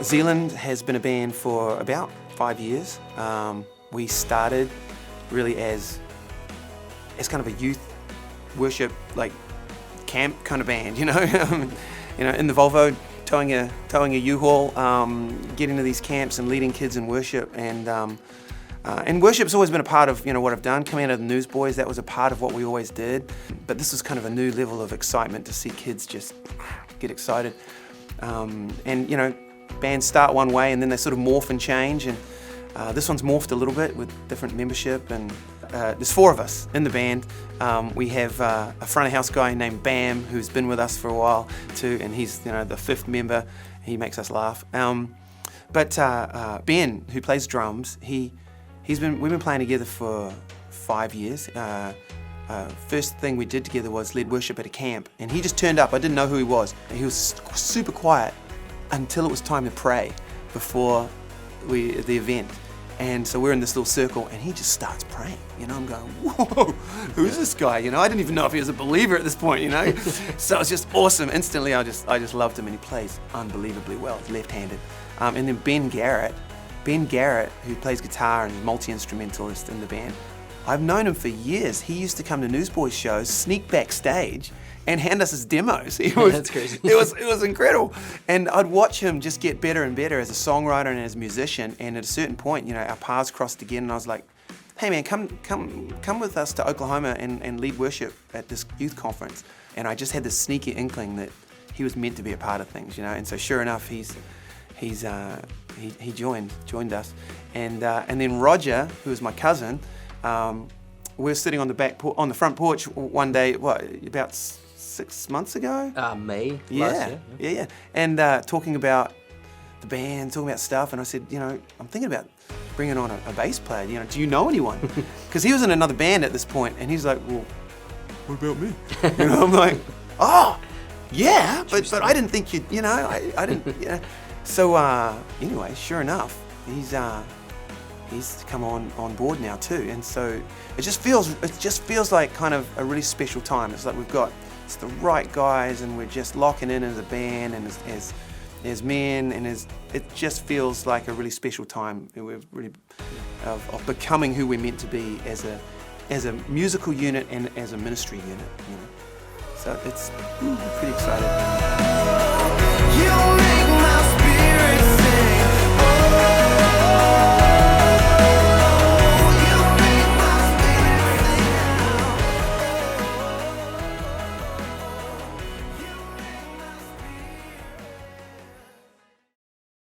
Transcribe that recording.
Zealand has been a band for about 5 years. We started really as kind of a youth worship, like camp kind of band, you know, in the Volvo, towing a U-Haul, getting to these camps and leading kids in worship, and worship's always been a part of what I've done. Coming out of the Newsboys, that was a part of what we always did. But this is kind of a new level of excitement to see kids just get excited, and bands start one way and then they sort of morph and change, and this one's morphed a little bit with different membership, and there's 4 of us in the band. We have a front of house guy named Bam, who's been with us for a while too, and he's the 5th member. He makes us laugh. But Ben, who plays drums, we've been playing together for 5 years. First thing we did together was lead worship at a camp, and he just turned up. I didn't know who he was. He was super quiet until it was time to pray before the event. And so we're in this little circle, and he just starts praying. I'm going, whoa, who's this guy? I didn't even know if he was a believer at this point. So it's just awesome. Instantly, I just loved him, and he plays unbelievably well. He's left-handed. And then Ben Garrett, who plays guitar and is multi-instrumentalist in the band. I've known him for years. He used to come to Newsboys shows, sneak backstage, and hand us his demos. That's crazy. It was incredible. And I'd watch him just get better and better as a songwriter and as a musician. And at a certain point, our paths crossed again, and I was like, hey man, come with us to Oklahoma and lead worship at this youth conference. And I just had this sneaky inkling that he was meant to be a part of things, And so sure enough, he joined us. And then Roger, who was my cousin, we're sitting on the front porch one day, about 6 months ago? May last year. Yeah. And talking about the band, talking about stuff, and I said, I'm thinking about bringing on a bass player. Do you know anyone? Because he was in another band at this point, and he's like, well, what about me? I'm like, oh, yeah, but I didn't think you'd, I didn't, So anyway, sure enough, he's come on board now too, and so it just feels like kind of a really special time. It's like it's the right guys, and we're just locking in as a band and as men, and it just feels like a really special time. We're really of becoming who we're meant to be as a musical unit and as a ministry unit. So it's pretty exciting.